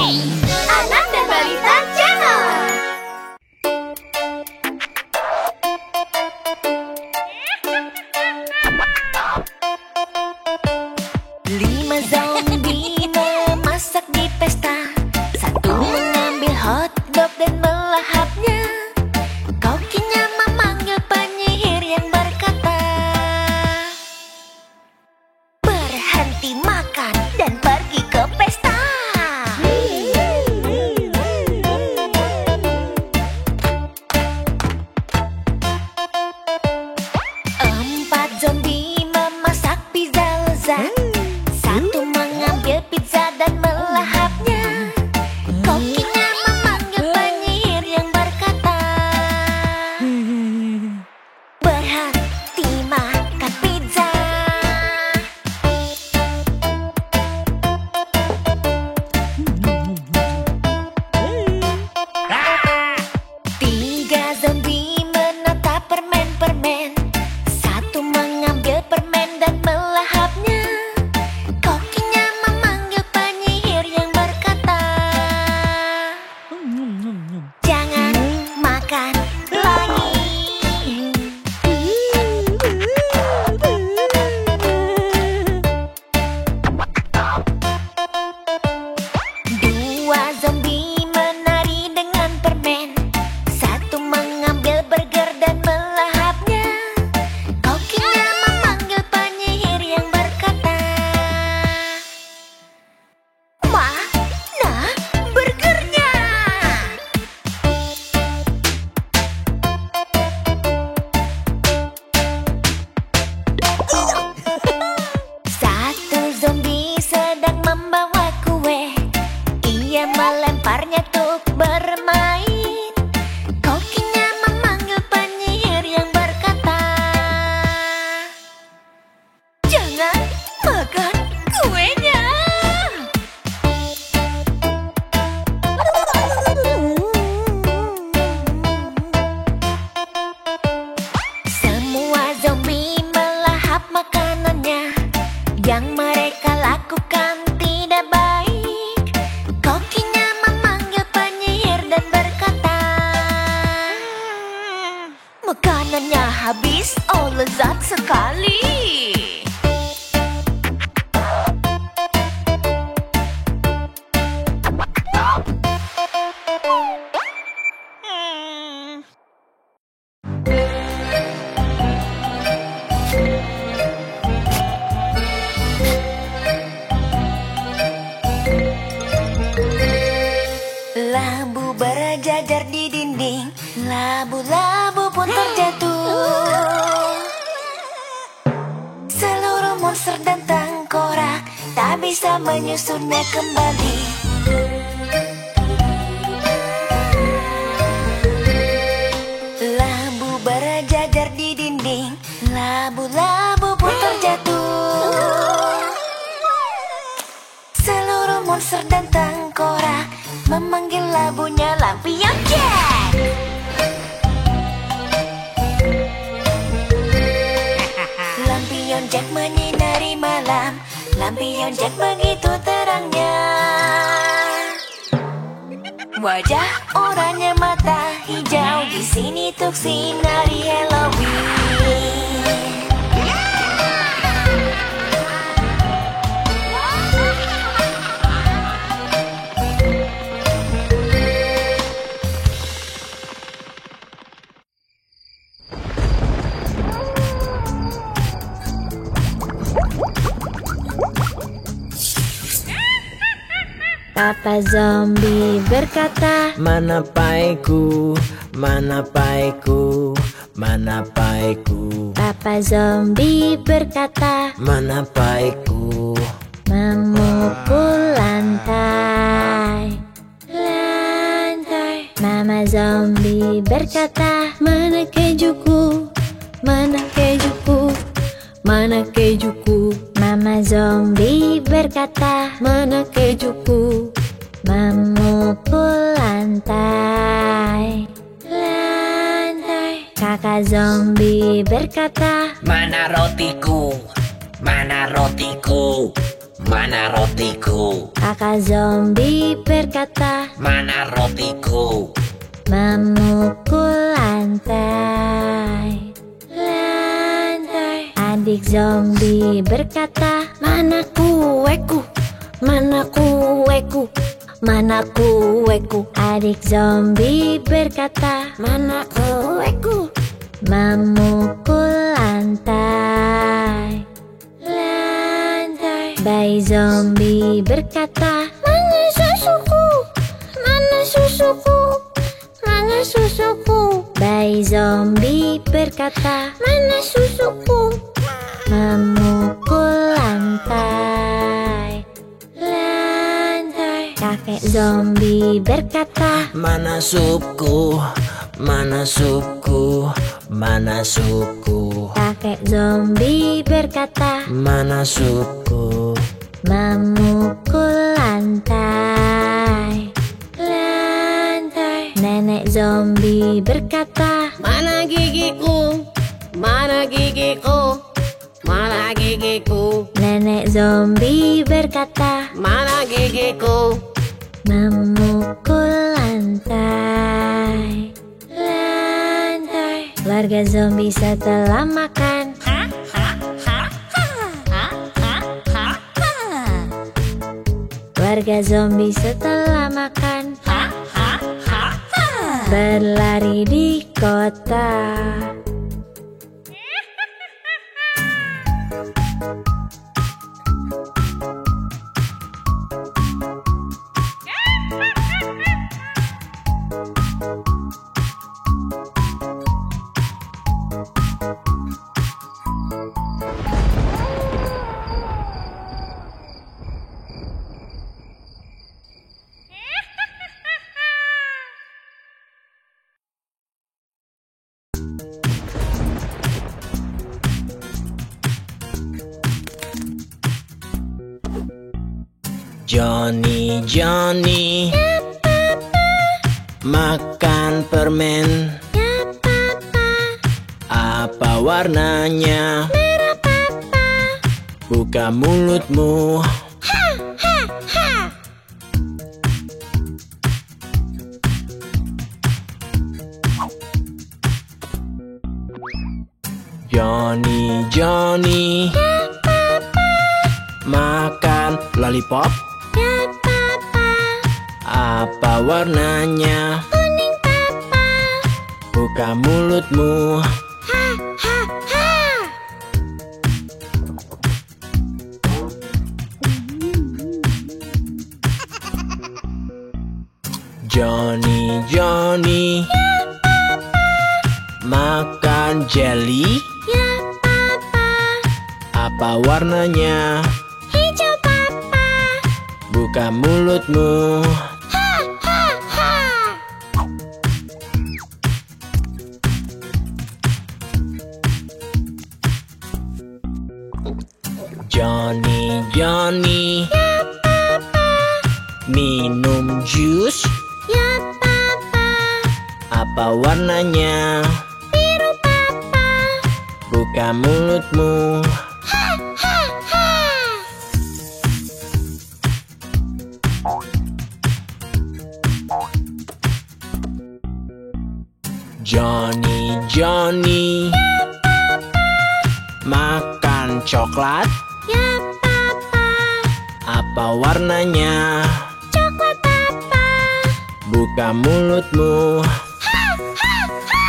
Anak dan Balita Channel. Lima zombie memasak di pesta. Satu mengambil hotdog dan melahapnya. Kokinya memanggil penyihir yang berkata, berhenti makan dan pergi ke pesta. Empat zombie memasak pizza lezat. Satu mengambil pizza dan melahapnya. Kokinya memanggil penyihir yang berkata, berhenti makan pizza. Tiga zombie menatap permen-permen. Satu mengambil permen dan melahapnya. Kokinya memanggil penyihir yang berkata, jangan makan lagi. Dua zombie menari dengan permen. Satu mengambil burger dan melahapnya. Kokinya memanggil penyihir yang berkata, mana burgernya? Satu zombie sedang membawa kue. Ia melemparnya untuk bermain. Kokinya memanggil penyihir yang berkata, jangan makan kuenya. Semua zombie melahap makanannya. Yang mereka lakukan tidak baik. Kokinya memanggil penyihir dan berkata, makanannya habis, oh lezat sekali. Labu berjajar di dinding. Labu-labu pun terjatuh. Seluruh monster dan tengkorak tak bisa menyusunnya kembali. Labu berjajar di dinding. Labu-labu pun terjatuh. Seluruh monster dan tengkorak memanggil labunya Lampion Jack. Lampion Jack menyinari malam. Lampion Jack begitu terangnya. Wajah oranye mata hijau di sini untuk sinari Halloween. Papa zombie berkata, mana paiku, mana paiku, mana paiku. Papa zombie berkata, Mana paiku. memukul lantai. Lantai. Mama zombie berkata, mana kejuku, mana kejuku, mana kejuku. Mama zombie berkata, mana kejuku, memukul lantai. Lantai. Kakak zombie berkata, Mana rotiku, mana rotiku, Mana rotiku? Kakak zombie berkata, Mana rotiku? memukul lantai. Lantai. Adik zombie berkata, mana kueku? Mana kueku? Mana kueku? Adik zombie berkata, mana kueku? Memukul lantai. Lantai. Bayi zombie berkata, mana susuku? Mana susuku? Mana susuku? Bayi zombie berkata, mana susuku? Memukul lantai. Lantai. Kakek zombie berkata, Mana supku? Mana supku? Mana supku? kakek zombie berkata, Mana supku? memukul lantai. Lantai. Nenek zombie berkata, Mana gigiku? Mana gigiku? Mana gigiku? nenek zombie berkata, Mana gigiku? memukul lantai. Lantai. Keluarga zombie setelah makan. Keluarga zombie setelah makan berlari di kota. Johnny, Johnny, makan permen. Ya papa, Apa warnanya? merah papa. Buka mulutmu. Johnny, Johnny, makan lollipop. Ya papa, Apa warnanya? kuning papa. Buka mulutmu. Ha ha ha. Johnny, Johnny, makan jelly. Ya papa, Apa warnanya? hijau papa. Buka mulutmu. Ha ha ha. Johnny, Johnny, minum jus. Ya papa, Apa warnanya? biru papa. Buka mulutmu. Ha ha ha. Johnny, Johnny, makan coklat. Ya papa, Apa warnanya? coklat papa. Buka mulutmu. Ha ha ha.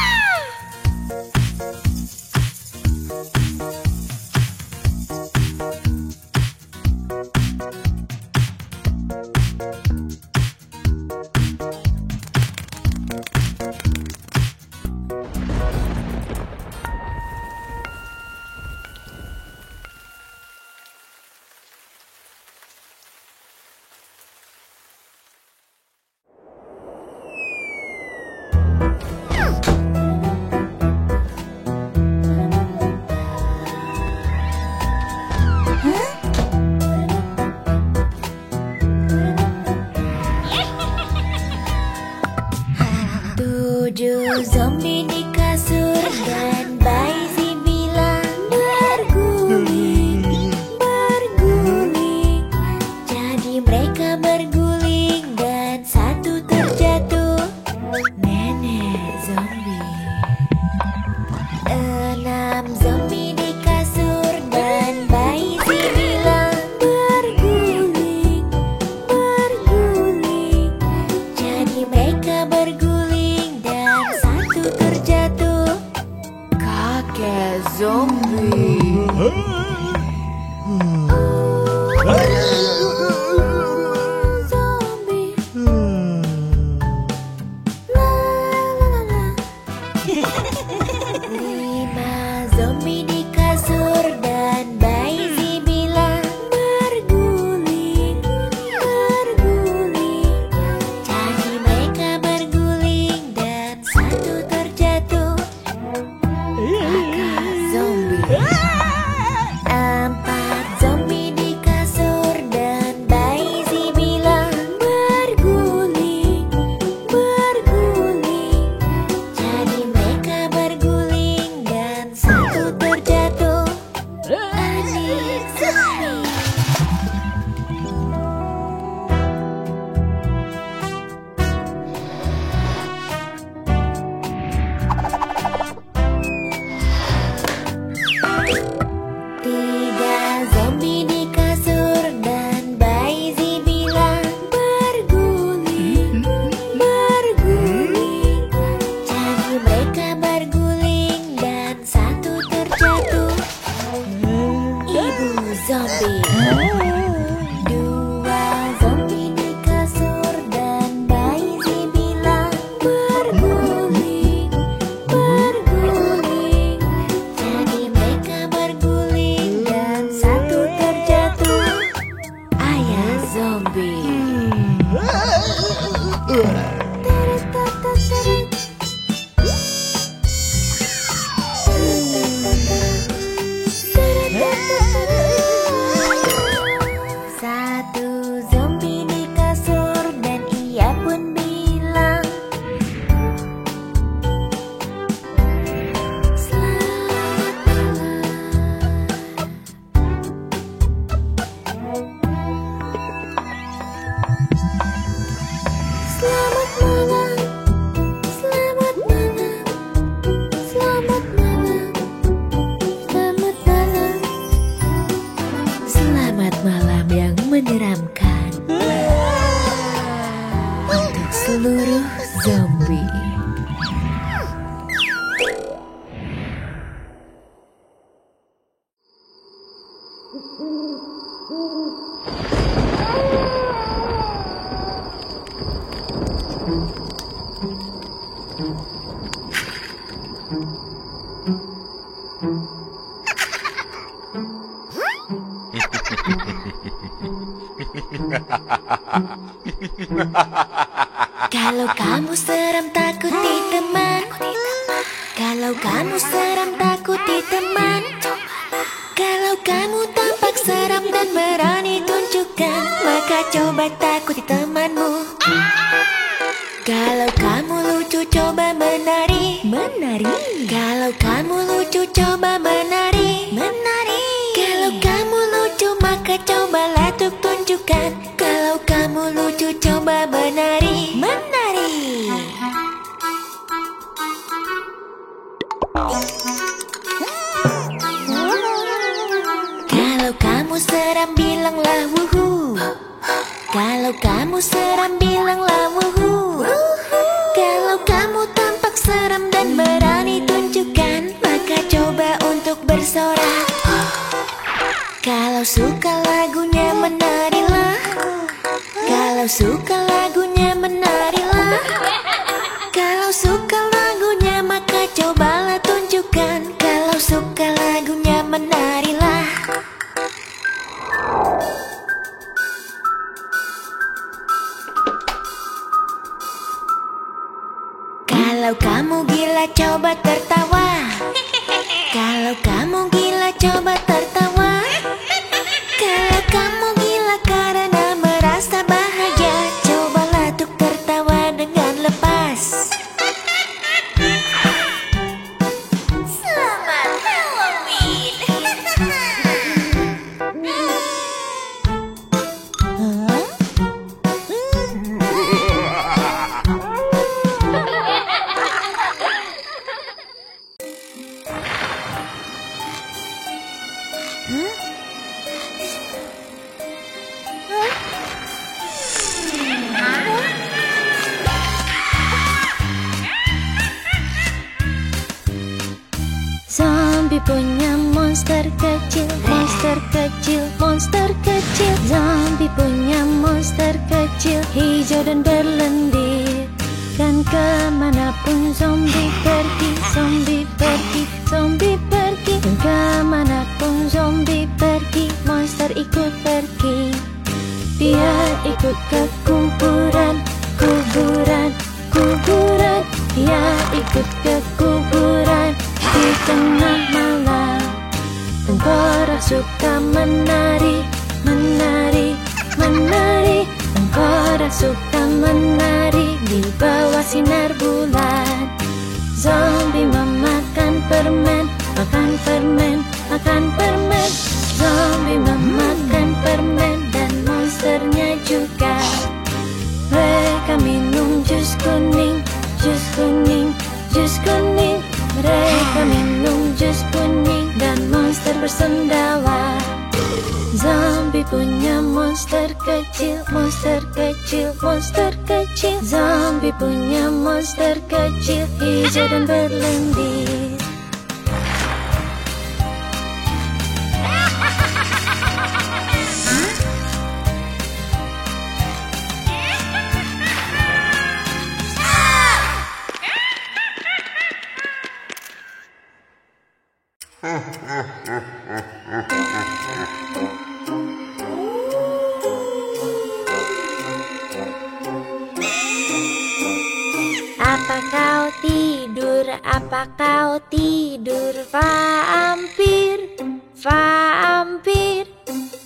Satu zombie di kasur dan ia pun bilang, selamat malam. Selamat malam. Selamat malam. Selamat malam. Selamat malam yang menyeramkan untuk seluruh zombie. Kalau kamu seram takuti teman, kalau kamu seram takuti teman, kalau kamu tampak seram dan berani tunjukkan, maka coba takuti temanmu. Kalau kamu lucu coba menari, menari. Kalau kamu lucu coba menari, menari. Kalau kamu lucu maka cobalah tuk tunjukkan, kalau kamu lucu coba menari, menari. Kalau kamu seram bilanglah wuhu. Kalau kamu seram bilanglah wuhu. Kalau kamu tampak seram dan berani tunjukkan, maka coba untuk bersorak. Kalau suka lagunya menarilah. Kalau suka lagunya menarilah. Kalau suka lagunya maka cobalah tunjukkan, kalau suka lagunya menarilah. Kalau kamu gila coba tertawa. Kalau kamu gila coba tertawa. Kalau kamu gila karena merasa bahagia, cobalah untuk tertawa dengan lepas. Selamat Halloween. Zombie punya monster kecil, monster kecil, monster kecil. Zombie punya monster kecil, hijau dan berlendir. Dan kemanapun zombie pergi, zombie pergi, zombie pergi. Dan kemanapun zombie pergi, monster ikut pergi. Dia ikut ke kuburan, kuburan, kuburan. Dia ikut ke kuburan di tengah malam. Tengkorak suka menari, menari, menari. Tengkorak suka menari di bawah sinar bulan. Zombie memakan permen, makan permen, makan permen. Zombie memakan permen dan monsternya juga. Mereka minum jus kuning, jus kuning, jus kuning. Mereka minum jus kuning dan monster bersendawa. Zombie punya monster kecil, monster kecil, monster kecil. Zombie punya monster kecil, hijau dan berlendir. Apa kau tidur? Apa kau tidur? Vampir, vampir,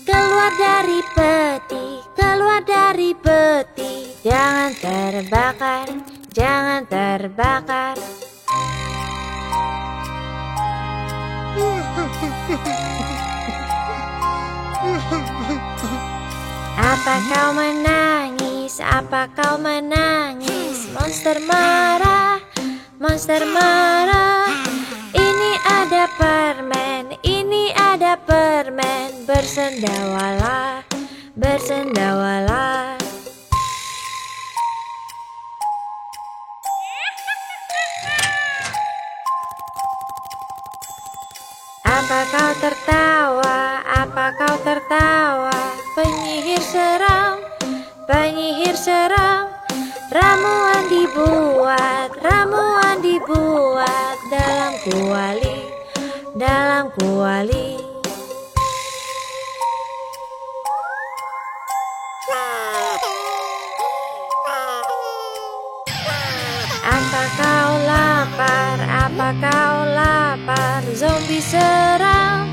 keluar dari peti, keluar dari peti. Jangan terbakar, jangan terbakar. Apa kau menangis? Apa kau menangis? Monster marah, monster marah. Ini ada permen, ini ada permen. Bersendawalah, bersendawalah. Apa kau tertawa? Apa kau tertawa? Penyihir seram, penyihir seram. Ramuan dibuat, ramuan dibuat dalam kuali, dalam kuali. Apa kau lapar? Apa kau lapar? Zombie seram,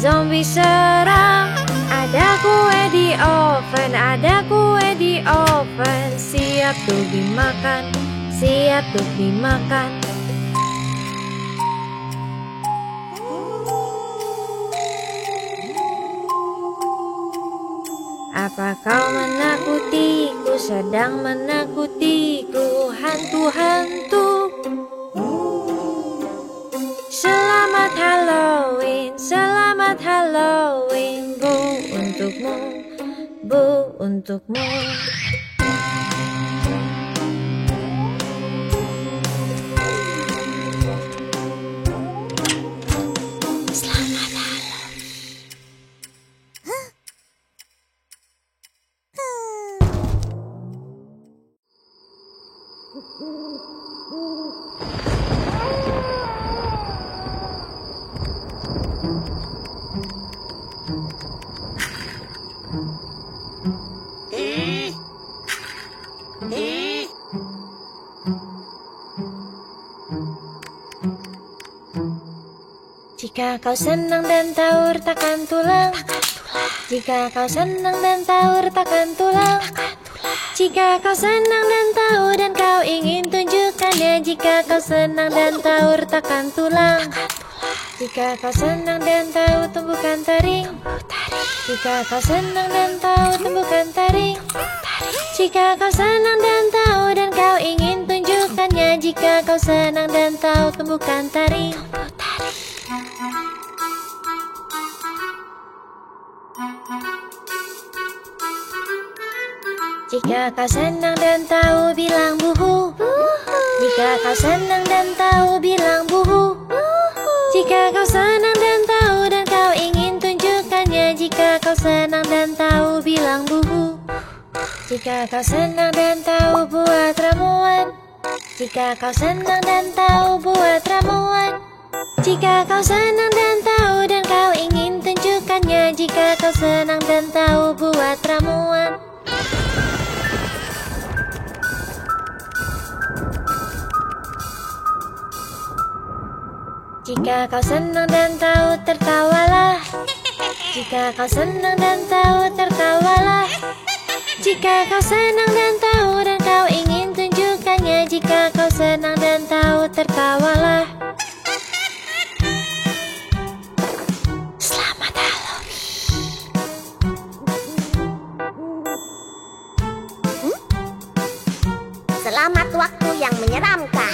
zombie seram. Ada kue di oven, ada kue di oven. Siap tuh dimakan, siap tuh dimakan. Apa kau menakutiku, sedang menakutiku, hantu-hantu? Selamat Halloween, selamat Halloween. Bu untukmu, bu untukmu. Selamat Halloween. Jika kau senang dan tahu retakan tulang, jika kau senang dan tahu retakan tulang, jika kau senang dan tahu dan kau ingin tunjukkannya, jika kau senang dan tahu retakan tulang, jika kau senang dan tahu tumbukan taring, jika kau senang dan tahu tumbukan taring, jika kau senang dan tahu dan kau ingin tunjukkannya, jika kau senang dan tahu tumbukan taring. Jika kau senang dan tahu bilang buhu, jika kau senang dan tahu bilang buhu, jika kau senang dan tahu dan kau ingin tunjukkannya, jika kau senang dan tahu bilang buhu. Jika kau senang dan tahu buat ramuan, jika kau senang dan tahu buat ramuan, jika kau senang dan tahu dan kau ingin tunjukkannya, jika kau senang dan tahu buat ramuan. Jika kau senang dan tahu tertawalah, jika kau senang dan tahu tertawalah, jika kau senang dan tahu dan kau ingin tunjukkannya, jika kau senang dan tahu tertawalah. Selamat Halloween. Selamat waktu yang menyeramkan.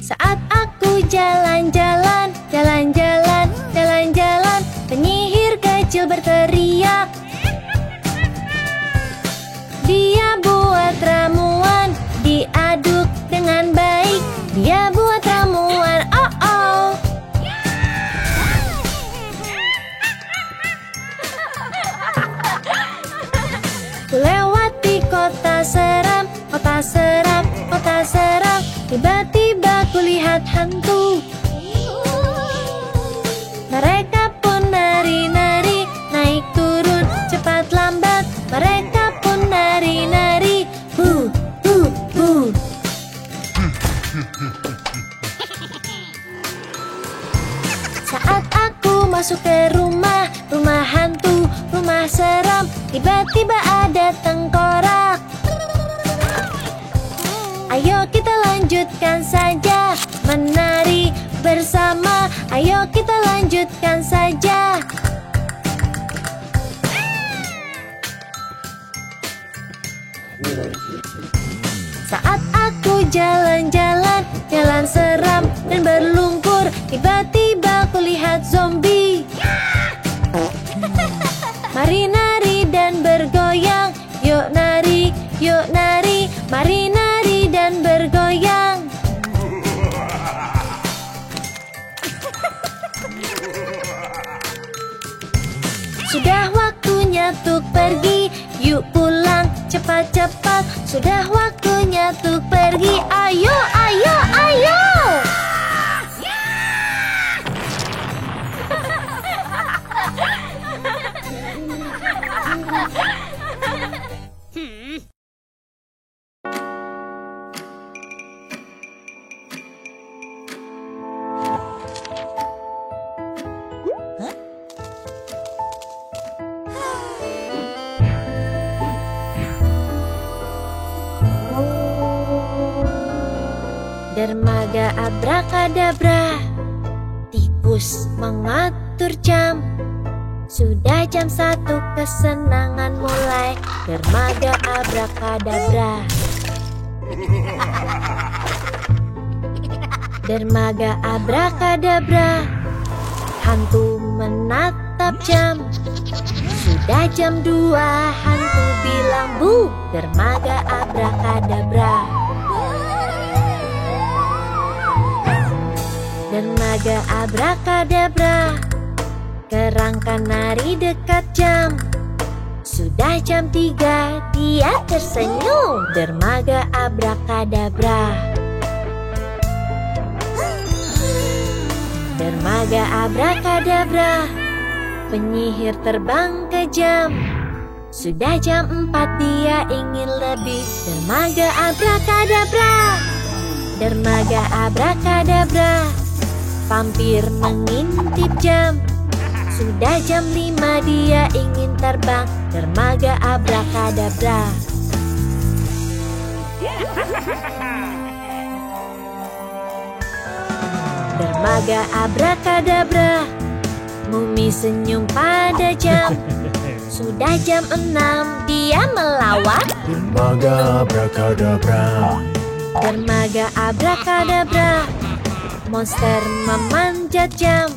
Saat aku jalan-jalan, jalan-jalan, jalan-jalan, penyihir kecil berteriak. Dia buat ramuan, diaduk dengan baik. Dia buat ramuan, oh oh. Ku lewati kota seram, kota seram. Tiba-tiba kulihat hantu. Mereka pun nari-nari, naik turun, cepat lambat. Mereka pun nari-nari. Bu, bu, bu. Saat aku masuk ke rumah hantu, rumah seram. Tiba-tiba ada tengkorak. Ayo kita lanjutkan saja menari bersama. Ayo kita lanjutkan saja. Saat aku jalan-jalan, jalan seram dan berlumpur, tiba-tiba kulihat zombie. Mari nari dan bergoyang, yuk nari, mari nari dan bergoyang. Sudah waktunya tuk pergi, yuk pulang cepat-cepat. Sudah waktunya tuk pergi, ayo, ayo, ayo. Dermaga abrakadabra, tikus mengatur jam. Sudah jam 1, kesenangan mulai. Dermaga abrakadabra. Dermaga abrakadabra, hantu menatap jam. Sudah jam 2, hantu bilang bu. Dermaga abrakadabra. Dermaga abrakadabra, kerangka nari dekat jam. Sudah jam 3, dia tersenyum. Dermaga abrakadabra. Dermaga abrakadabra, penyihir terbang ke jam. Sudah jam 4, dia ingin lebih. Dermaga abrakadabra. Dermaga abrakadabra, vampir mengintip jam. Sudah jam 5, dia ingin terbang. Dermaga abrakadabra. Dermaga abrakadabra, mumi senyum pada jam. Sudah jam 6, dia melawat. Dermaga abrakadabra. Dermaga abrakadabra, monster memanjat jam.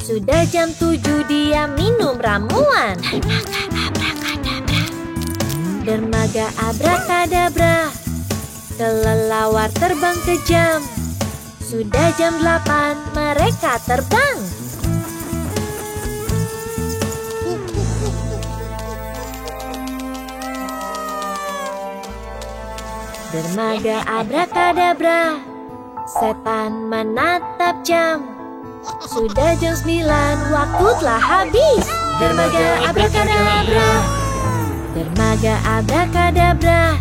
Sudah jam 7, dia minum ramuan. Dermaga abrakadabra, kelelawar terbang ke jam. Sudah jam 8, mereka terbang. Dermaga abrakadabra, setan menatap jam. Sudah jam 9, waktu telah habis. Dermaga abrakadabra. Dermaga abrakadabra,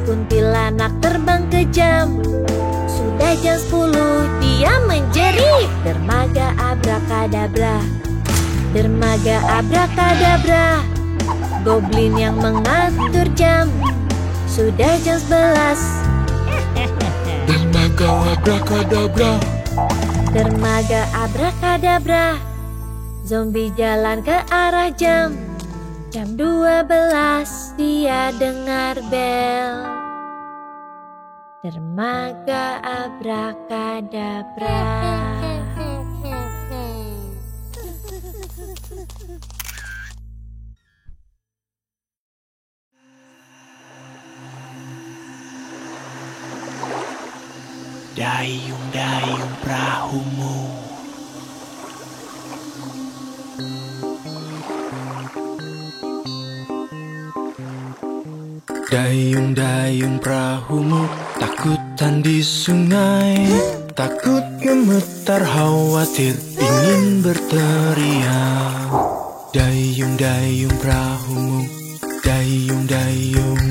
kuntilanak terbang ke jam. Sudah jam 10, dia menjerit. Dermaga abrakadabra. Dermaga abrakadabra, goblin yang mengatur jam. Sudah jam 11. Dermaga abrakadabra. Dermaga abrakadabra, zombie jalan ke arah jam. Jam 12, dia dengar bel. Dermaga abrakadabra. Dayung-dayung perahumu. Dayung-dayung perahumu takutan di sungai. Takut gemetar khawatir ingin berteriak. Dayung-dayung perahumu, dayung-dayung.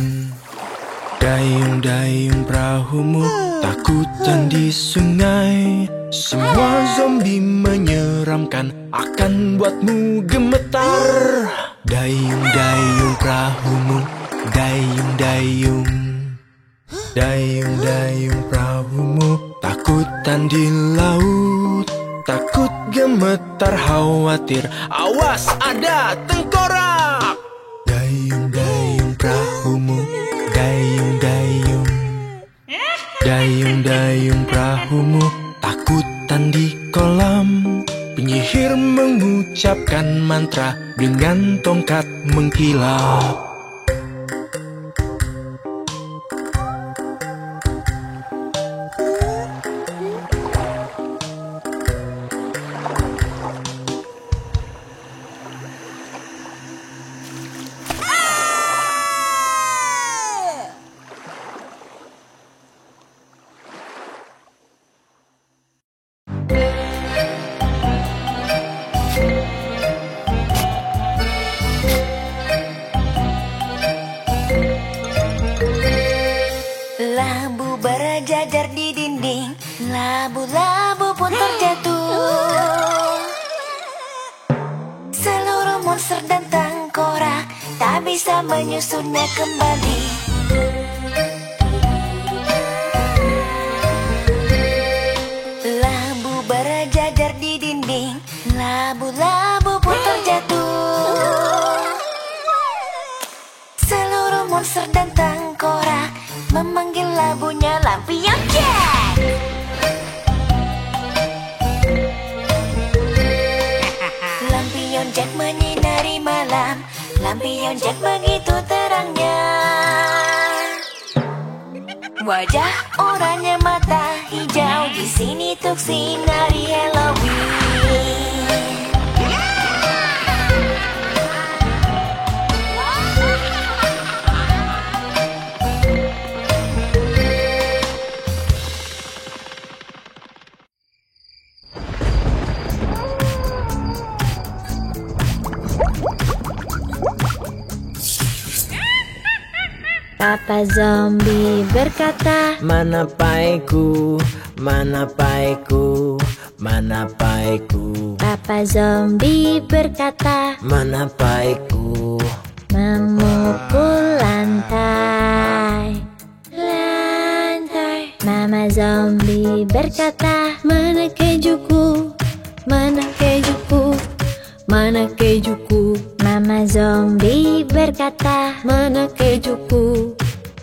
Dayung-dayung perahumu takutan di sungai. Semua zombie menyeramkan akan buatmu gemetar. Dayung-dayung perahumu, dayung-dayung. Dayung-dayung perahumu takutan di laut. Takut gemetar khawatir, awas ada tengkorak. Dayung-dayung perahumu, dayung-dayung. Dayung-dayung perahumu takutan di kolam. Penyihir mengucapkan mantra dengan tongkat mengkilap. Labu berjajar di dinding, labu-labu pun terjatuh. Seluruh monster dan tengkorak tak bisa menyusunnya kembali. Labu berjajar di dinding, labu-labu pun terjatuh. Seluruh monster dan tengkorak memanggil labunya Lampion Jack. Lampion Jack menyinari malam, Lampion Jack begitu terangnya. Wajah oranye mata hijau di sini tuk sinari Halloween. Papa Zombie berkata, mana paiku, mana paiku, mana paiku. Papa Zombie berkata, Mana paiku. memukul lantai, lantai. Mama Zombie berkata, mana kejuku, mana kejuku, mana kejuku. Mama Zombie berkata, mana kejuku,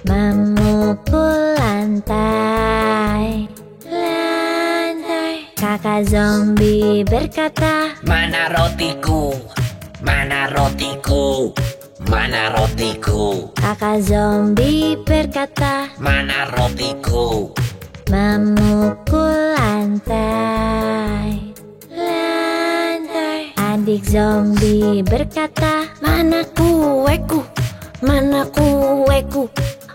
memukul lantai, lantai. Kakak Zombie berkata, Mana rotiku, mana rotiku, mana rotiku. Kakak Zombie berkata, Mana rotiku. memukul lantai, lantai. Adik Zombie berkata, mana kueku, mana kueku,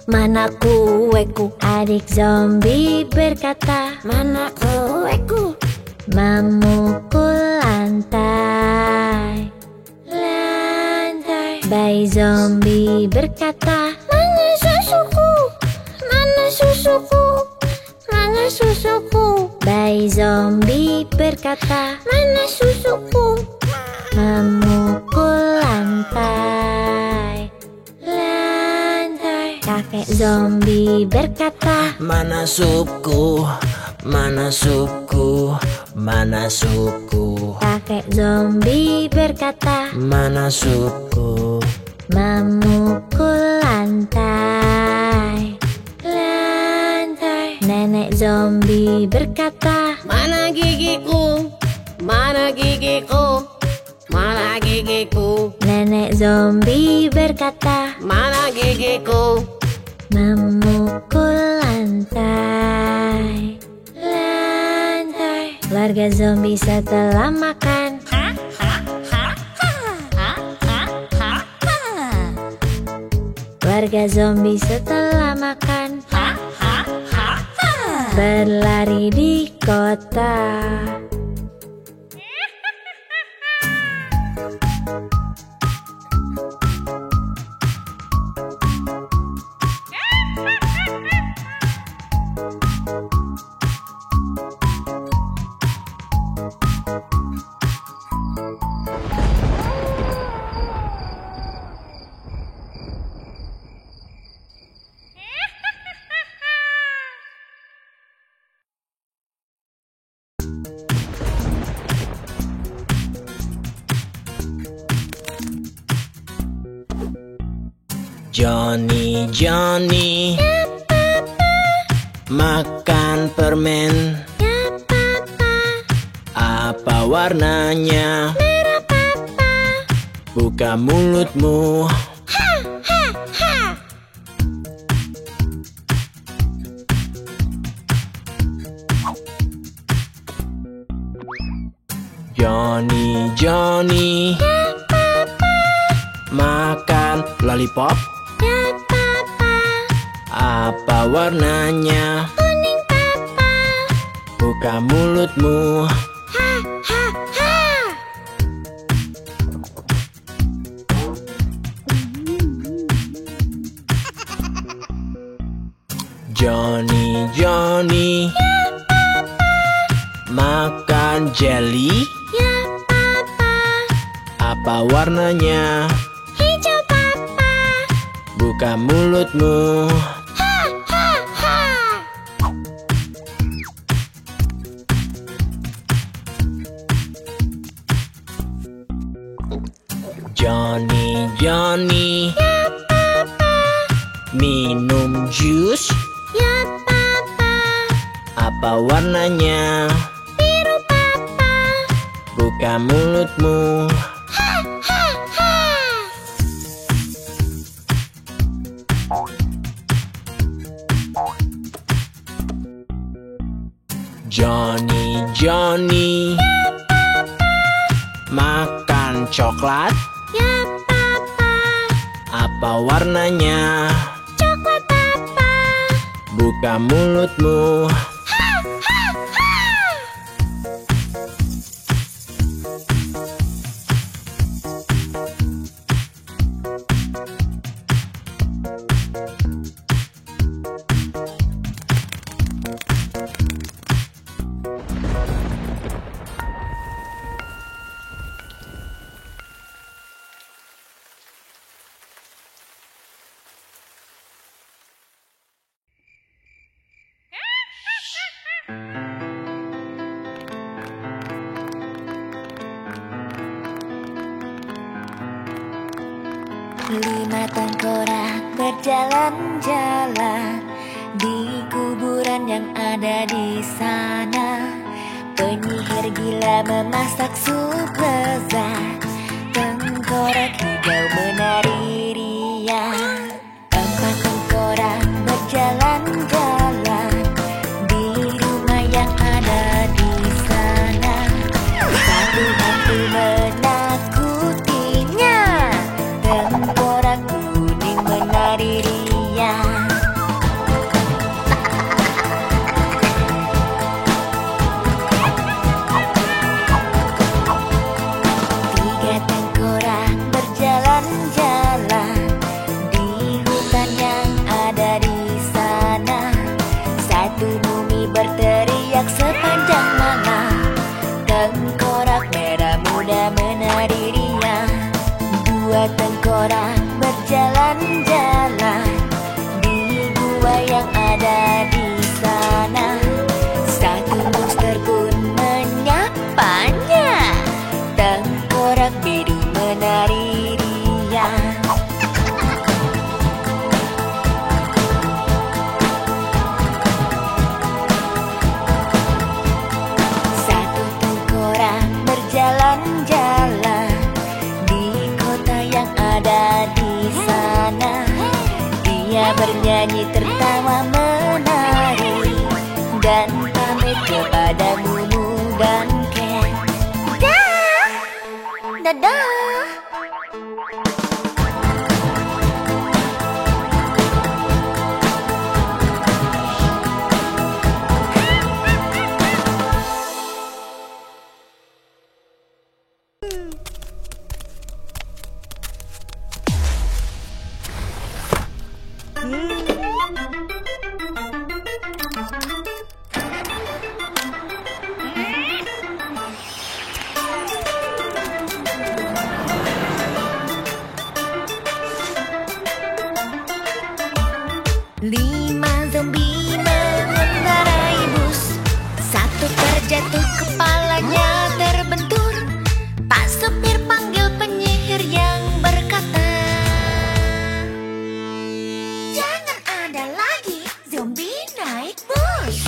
mana kueku. Adik Zombie berkata, mana kueku, memukul lantai, lantai. Bayi Zombie berkata, mana susuku, mana susuku, mana susuku. Bayi Zombie berkata, mana susuku, memukul lantai, lantai. Kakek Zombie berkata, Mana supku, mana supku, mana supku. Kakek Zombie berkata, Mana supku. memukul lantai, lantai. Nenek Zombie berkata, mana gigiku, mana gigiku, mana gigiku. Nenek Zombie berkata, mana gigiku, memukul lantai, lantai. Keluarga zombie setelah makan, keluarga warga zombie setelah makan berlari di kota. Johnny, Johnny, makan permen. Apa warnanya? Merah papa. Buka mulutmu. Johnny, Johnny, makan lollipop. Apa warnanya? Kuning papa. Buka mulutmu. Johnny, Johnny, makan jelly. Ya papa. Apa warnanya? Hijau papa. Buka mulutmu. Johnny, Johnny, minum jus. Ya papa. Apa warnanya? Biru papa. Buka mulutmu. Johnny, Johnny, makan coklat. Ya papa. Apa warnanya? Coklat papa. Buka mulutmu. Lima tengkorak berjalan-jalan di kuburan yang ada di sana. Penyihir gila memasak sup lezat. Tengkorak hijau menari riang. Empat tengkorak berjalan-jalan di rumah yang ada di sana. Satu hantu menakutinya. Tengkorak kuning menari riang. Tiga tengkorak berjalan-jalan di hutan yang ada di sana. Satu mumi berteriak sepanjang malam. Tengkorak merah muda menari riang. Dua tengkorak berjalan-jalan di gua yang ada di sana. Satu monster pun menyapanya. Tengkorak biru menari riang. Satu tengkorak berjalan-jalan di kota yang ada di sana. Dia bernyanyi, tertawa, menari dan pamit kepada Mumu dan Ken. Dadah! Lima zombie mengendarai bus. Satu terjatuh, kepalanya terbentur. Pak supir panggil penyihir yang berkata, jangan ada lagi zombie naik bus.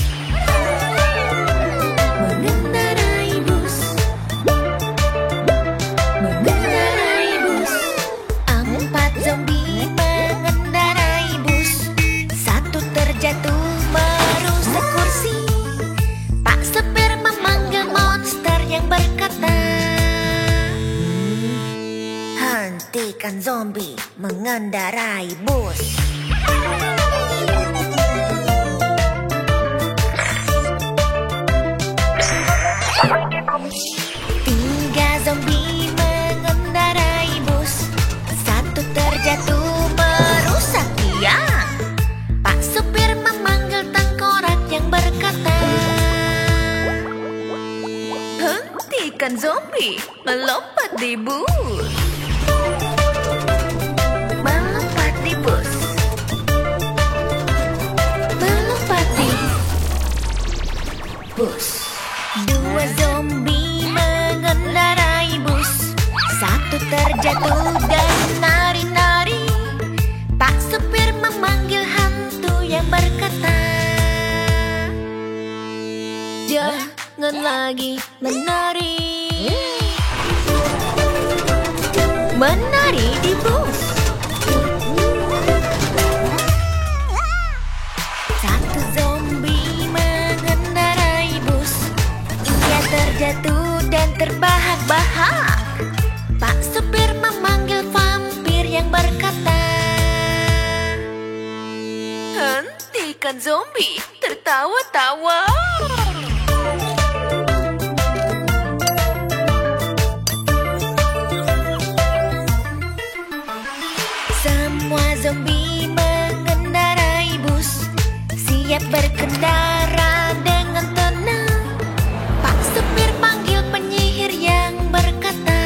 Mengendarai bus, mengendarai bus. Empat zombie mengendarai bus. Satu terjatuh, merusak kursi. Pak supir memanggil monster yang berkata, hentikan zombie mengendarai bus. Tiga zombie mengendarai bus. Satu terjatuh, merusak tiang. Pak supir memanggil tengkorak yang berkata, hentikan zombie melompat di bus. Melompat di bus. Melompat di bus. Dua zombie mengendarai bus. Satu terjatuh dan nari-nari. Pak supir memanggil hantu yang berkata, jangan lagi menari. Menari di bus. Satu zombie mengendarai bus. Ia terjatuh dan terbahak-bahak. Pak supir memanggil vampir yang berkata, hentikan zombie tertawa-tawa. Semua zombie mengendarai bus. Siap berkendara dengan tenang. Pak supir panggil penyihir yang berkata,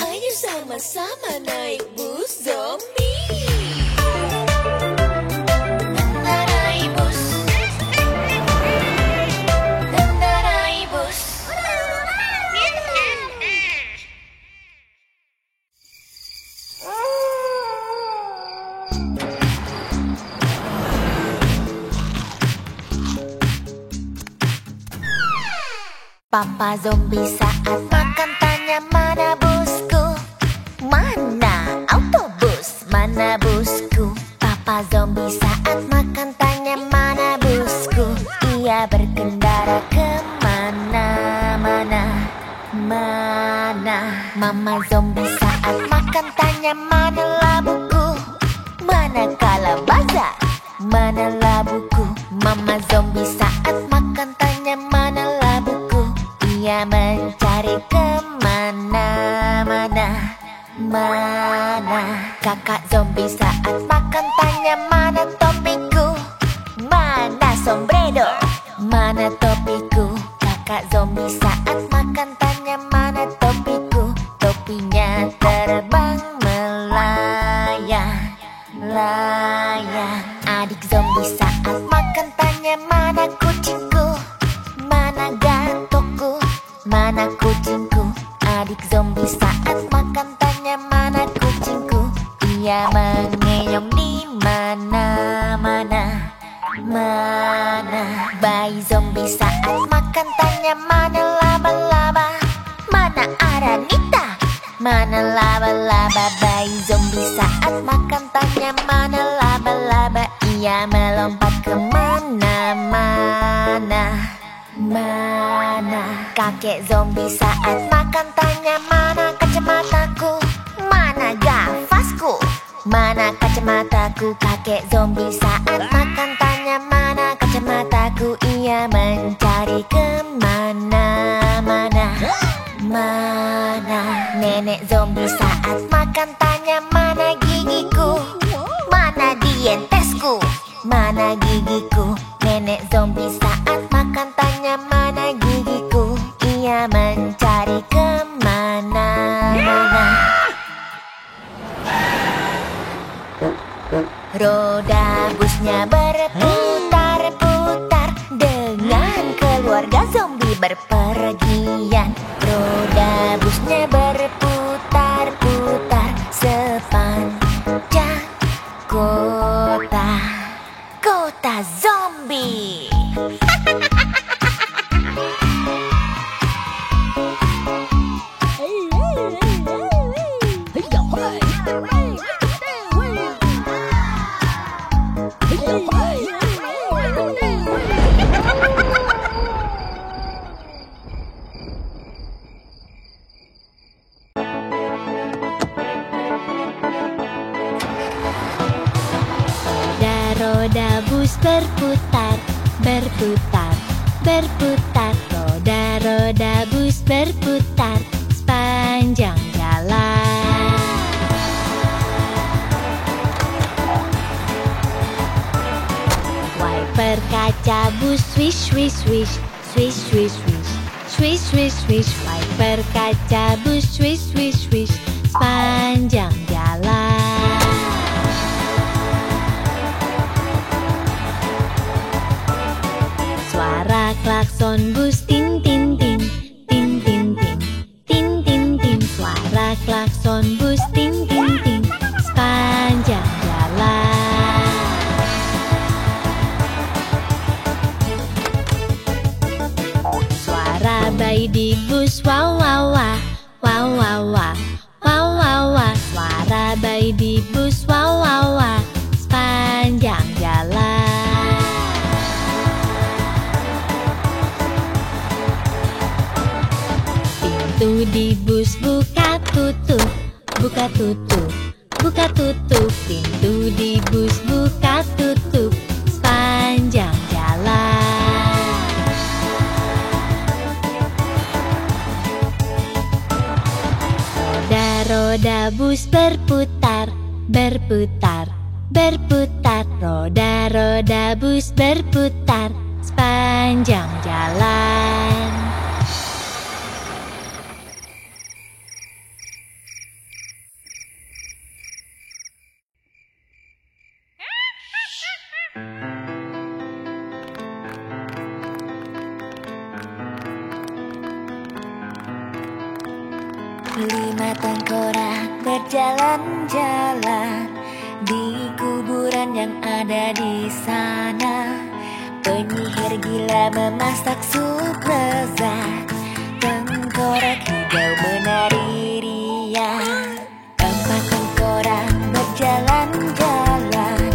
ayo sama-sama naik bus zombie. Mengendarai bus. Mengendarai bus. Papa zombie saat makan tanya, mana busku? Mana autobus? Mana busku? Papa zombie saat makan tanya, mana busku? Ia berkendara kemana-mana. Mana? Mama zombie saat makan tanya, manalah buku? Mana kalabasa? Manalah buku? Mama zombie saat makan tanya, manalah buku? Ia mencari kemana-mana. Mana? Kakak zombie saat makan tanya, mana topiku? Mana sombrero? Mana topiku? Kakak zombie saat makan tanya, mana topiku? Topinya terbang melayang, layang. Adik zombie saat makan tanya, mana kucingku? Mana gatokku? Mana kucingku? Adik zombie saat makan tanya, mana kucingku? Ia mengeong di mana-mana. Mana? Bayi zombie saat makan tanya, mana laba-laba? Mana Aranita? Mana laba-laba? Bayi zombie saat makan tanya, mana laba-laba? Ia melompat kemana-mana. Mana? Kakek zombie saat makan tanya, mana kacamataku? Mana gafasku? Mana kacamataku? Kakek zombie saat makan tanya, mana kacamataku? Ia mencari kemana-mana. Mana? Nenek zombie zombie saat makan tanya mana gigiku, mana dientesku, mana gigiku. Nenek zombie saat makan tanya mana gigiku. Ia mencari kemana-mana. Roda busnya berputar-putar dengan keluarga zombie berpergian. Roda busnya berputar-putar sepanjang kota, kota zombie. Roda bus berputar, berputar, berputar. Roda bus berputar sepanjang jalan. Wiper kaca bus swish, swish, swish, swish, swish, swish, swish, swish, swish. Wiper kaca bus swish, swish, swish sepanjang jalan. Suara klakson bus tin tin tin, tin tin tin, tin tin tin. Suara klakson bus tin tin tin sepanjang jalan. Suara bayi di bus wow wow wah, wow wow wah, wow wow wah. Suara bayi di bus wow wow wah sepanjang jalan. Pintu di bus buka tutup, buka tutup, buka tutup. Pintu di bus buka tutup sepanjang jalan. Roda-roda bus berputar, berputar, berputar. Roda-roda bus berputar sepanjang jalan. Lima tengkorak berjalan-jalan di kuburan yang ada di sana. Penyihir gila memasak sup lezat, tengkorak hijau menari riang. Empat tengkorak berjalan-jalan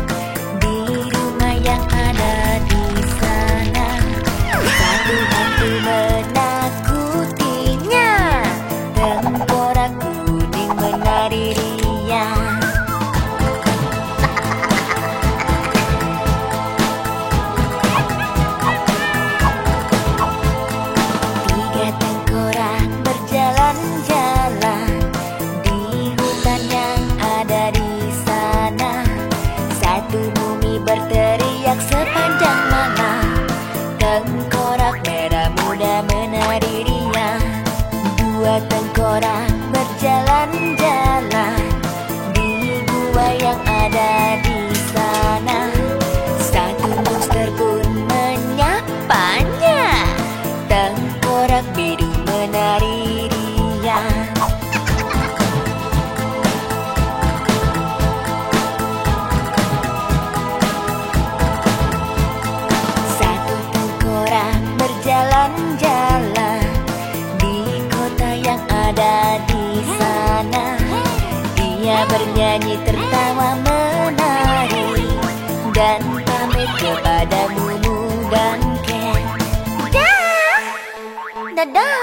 di rumah yang ada di sana. Satu hantu menakutinya, tengkorak kuning menari riang. Tiga tengkorak berjalan-jalan di hutan yang ada di sana. Satu mumi berteriak sepanjang malam, tengkorak merah muda menari riang. Dua tengkorak berjalan-jalan di gua yang ada di sana. Satu monster pun menyapanya, tengkorak biru menari riang. Satu tengkorak berjalan-jalan di kota yang ada di sana. Dia bernyanyi, tertawa, menari, dan pamit kepada Mumu dan Ken. Dadah!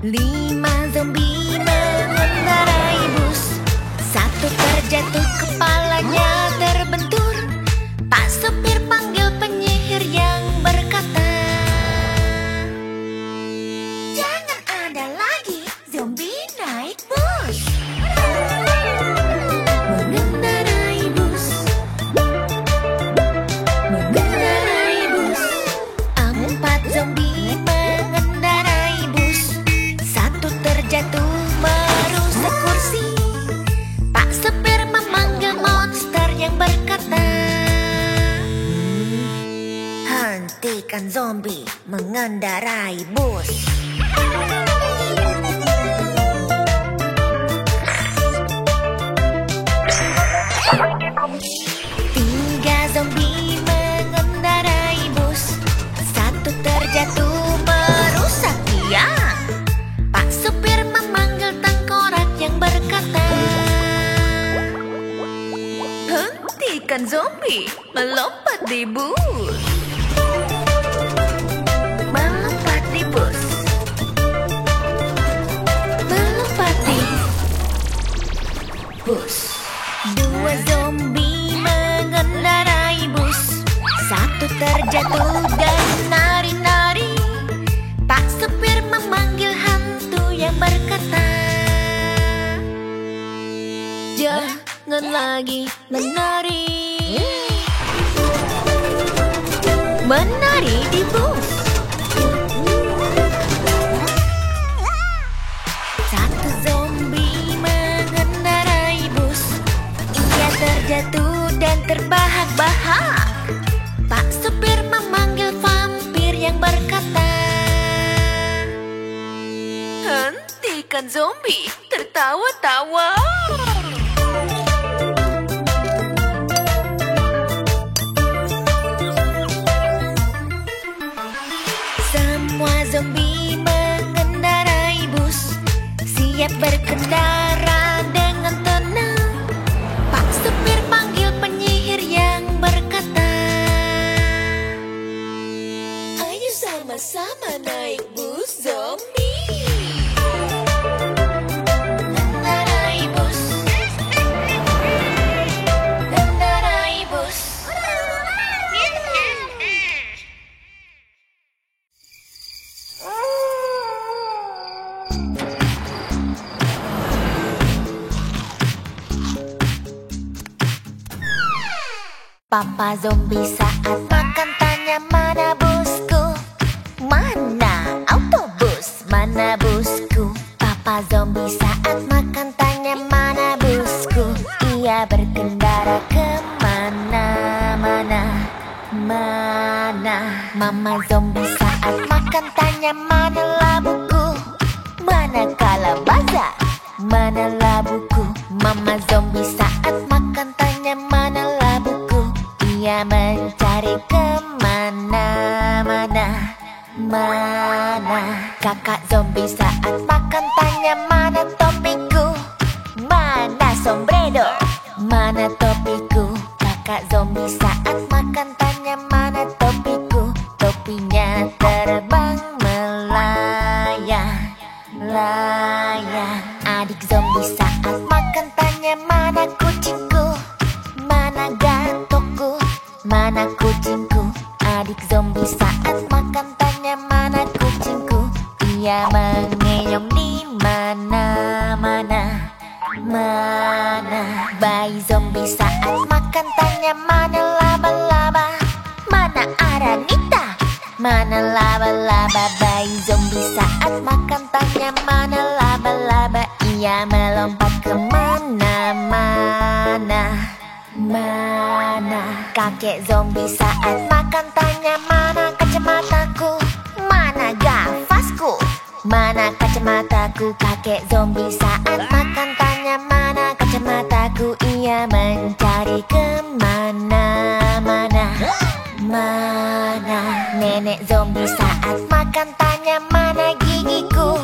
5 zombie mengendarai bus. 1 terjatuh, kepalanya terbentur. Pak supir panggil penyihir yang berkata, jangan ada lagi zombie naik bus. Mengendarai bus, mengendarai bus. 4 zombie mengendarai bus. 1 terjatuh, merusak kursi. Pak supir memanggil monster yang berkata, hentikan zombie mengendarai bus. Tiga zombie mengendarai bus. 1 terjatuh, merusak tiang. Pak supir memanggil tengkorak yang berkata, hentikan zombie melompat di bus. Melompat di bus. Melompat di bus. 2 zombie mengendarai bus. 1 terjatuh dan nari-nari. Pak supir memanggil hantu yang berkata, jangan lagi menari. Menari di bus. 1 zombie mengendarai bus. Ia terjatuh dan terbahak-bahak. Pak supir memanggil vampir yang berkata, hentikan zombie tertawa-tawa. Semua zombie mengendarai bus. Siap berkendara dengan tenang. Pak supir panggil penyihir yang berkata, ayo sama-sama naik bus zombie. Mengendarai bus. Mengendarai bus. Papa zombie saat makan tanya, mana busku? Mana autobus? Mana busku? Papa zombie saat makan tanya, mana busku? Ia berkendara kemana-mana. Mana? Mama zombie saat makan tanya, mana labuku? Mana kalabaza? Mana labuku? Mama zombie saat makan tanya, mana labuku? Ia mencari kemana-mana. Mana? Kakak zombie saat makan tanya, mana topiku? Mana sombrero? Mana topiku? Kakak zombie saat makan tanya, mana topiku? Topinya terbang melayang, layang. Adik zombie saat makan tanya, mana kucingku? Mana gatokku? Mana kucingku? Adik zombie saat makan tanya, mana kucingku? Ia mengeong di mana-mana. Mana? Bayi zombie saat makan tanya, mana laba-laba? Mana aranita? Mana laba-laba? Bayi zombie saat makan tanya, mana laba-laba? Ia melompat kemana-mana. Mana? Kakek zombie saat makan tanya, mana kacamataku? Mana gafasku? Mana kacamataku? Kakek zombie saat makan tanya, mana kacamataku? Ia mencari kemana-mana. Mana? Nenek zombie saat makan tanya, mana gigiku?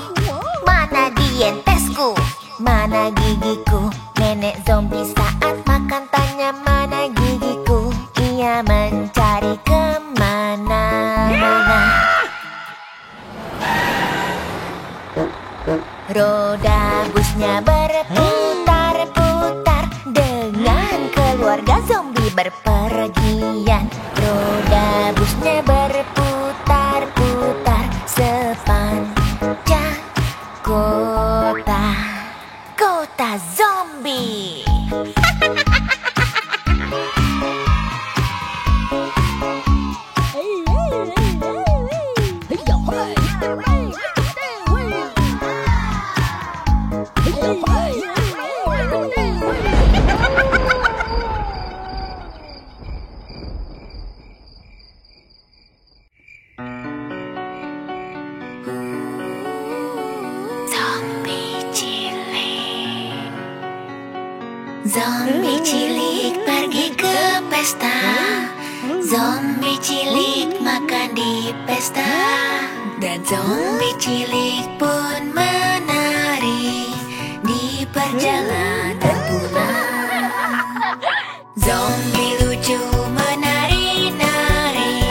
Mana dientesku? Mana gigiku? Nenek zombie saat makan tanya, mana gigiku? Ia mencari kemana-mana. Roda busnya berputar-putar dengan keluarga zombie berpergian. Roda busnya berputar-putar sepanjang kota zombie. Zombie cilik pergi ke pesta. Zombie cilik makan di pesta. Dan zombie cilik pun menari di perjalanan pulang. Zombie lucu menari-nari.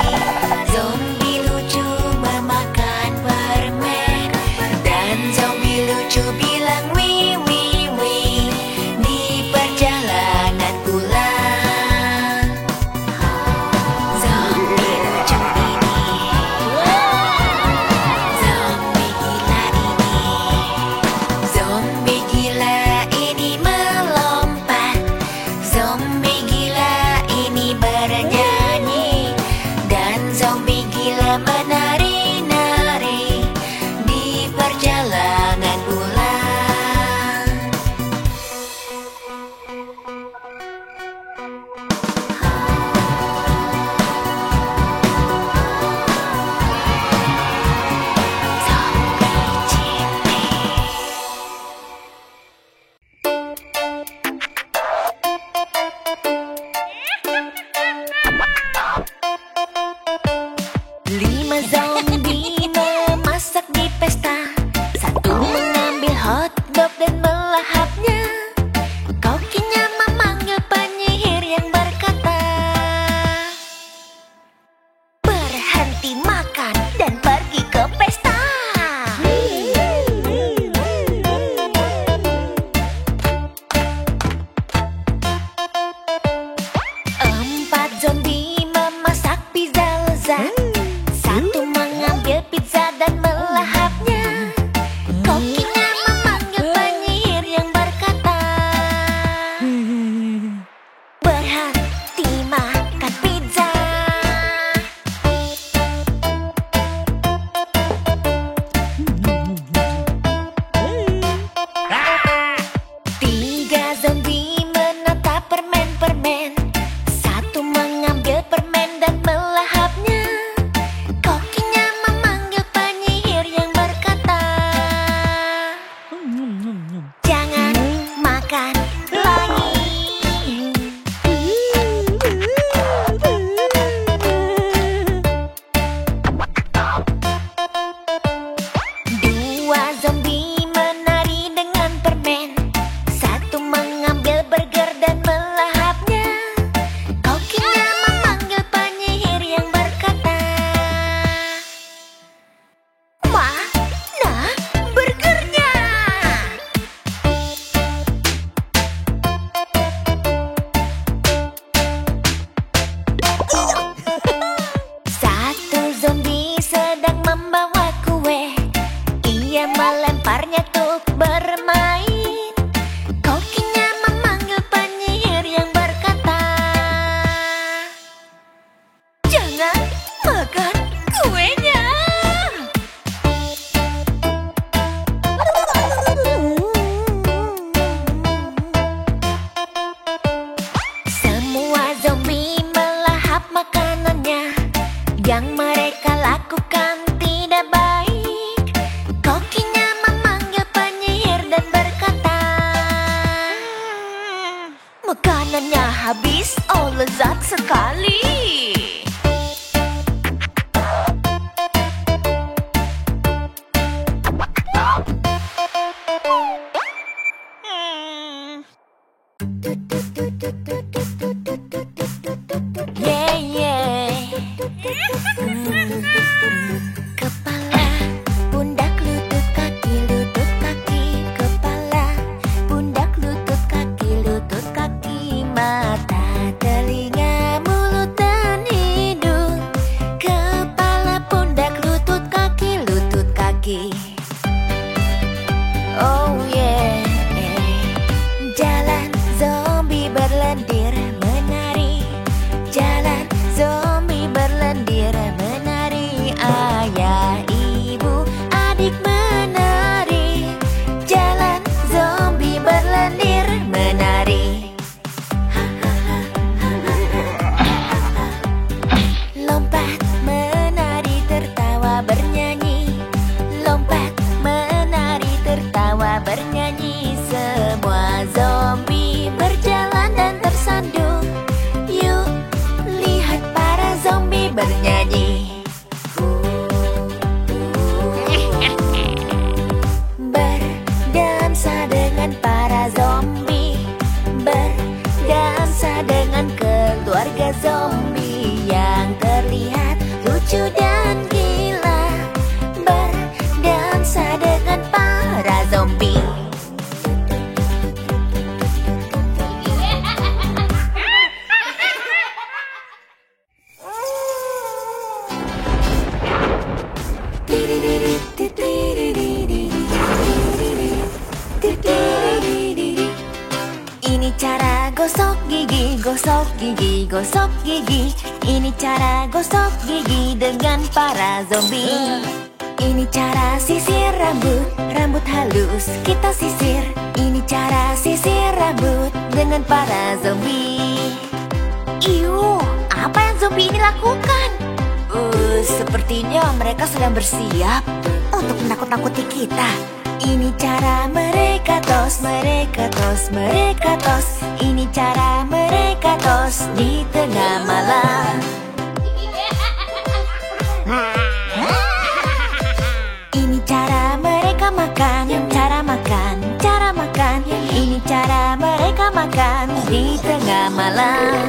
Zombie lucu memakan permen. Dan zombie lucu bilang wii wii wii di perjalanan pulang. Zombie lucu ini, zombie gila ini, zombie gila ini melompat, zombie gila ini bernyanyi, dan zombie gila menari-nari di perjalanan pulang. Zombie cilik. Lima zombie memasak di pesta. Satu mengambil hotdog dan melahapnya. Kokinya memanggil penyihir yang berkata, berhenti makan dan pergi ke pesta. Empat zombie memasak pizza lezat. Satu mengambil pizza dan melahapnya. Kokinya memanggil penyihir yang berkata, berhenti makan pizza. Tiga zombie menatap permen-permen. Satu mengambil permen dan melahapnya. Kokinya memanggil penyihir yang berkata, jangan makan lagi. Dua zombie menari dengan permen. Satu mengambil burger dan melahapnya. Kokinya memanggil penyihir yang berkata, mana burgernya? Satu zombie sedang membawa kue. Ia melemparnya untuk bermain. Kokinya memanggil penyihir yang berkata, jangan makan kuenya. Semua zombie melahap makanannya. Yang mereka lakukan tidak baik. Kokinya memanggil penyihir dan berkata, makanannya habis, oh lezat sekali. Yeah, yeah. Kepala, pundak, lutut, kaki, lutut, Oh yeah. Jalan zombie berlendir menari. Jalan zombie berlendir menari. Ayah, ibu, adik menari. Jalan zombie berlendir menari. Lompat menari tertawa bernyanyi. Lompat menari tertawa bernyanyi. Semua zombie berjalan dan tersandung. Yuk lihat para zombie bernyanyi. Berdansa dengan para zombie. Berdansa dengan keluarga zombie yang terlihat lucu dan gila. Berdansa dengan para zombie. Ini cara gosok gigi, gosok gigi, gosok gigi. Ini cara gosok gigi dengan para zombie. Ini cara sisir rambut, rambut halus kita sisir. Ini cara sisir rambut dengan para zombie. Iu, apa yang zombie ini lakukan? Sepertinya mereka sedang bersiap untuk menakut-nakuti kita. Ini cara mereka tos, mereka tos, mereka tos. Ini cara mereka tos di tengah malam. Ini cara mereka makan, cara makan, cara makan. Ini cara mereka makan di tengah malam.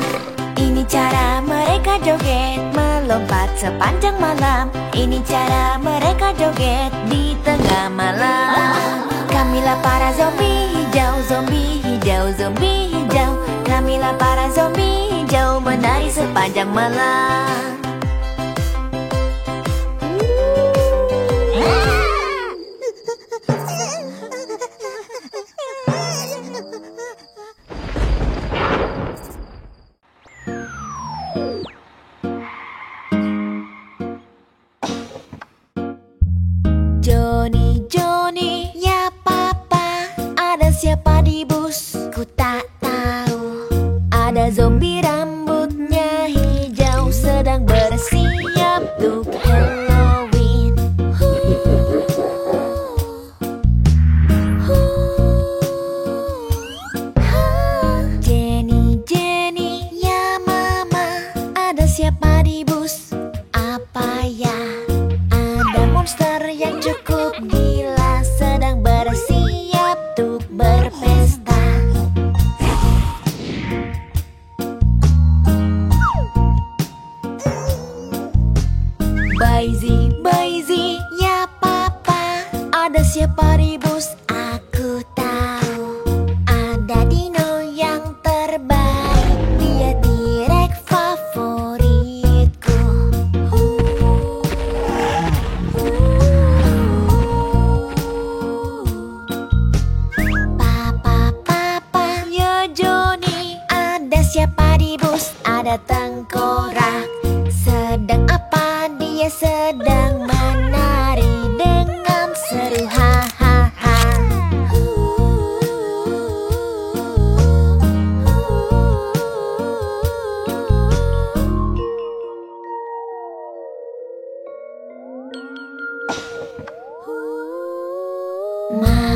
Ini cara mereka joget, melompat sepanjang malam. Ini cara mereka joget di tengah malam. Kamilah para zombie hijau, zombie hijau, zombie hijau. Kamilah para zombie hijau menari sepanjang malam. Johnny, Johnny, ya papa. Ada siapa di bus? Ku tak tahu. Ada zombie rambutnya hijau sedang bersiap untuk Halloween. Jenny, Jenny, ya mama. Ada siapa di bus? Apa ya? Ada monster yang cukup gila sedang bersiap untuk berpesta. Baizi, Baizi, ya papa. Ada siapa di bus? Aku tahu. Ada dino yang terbaik. Dia T-Rex favoritku. Papa, papa, ya Johnny. Ada siapa di bus? Ada tengkorak. Sedang apa? Dia sedang menari dengan seru, ha ha ha. Ma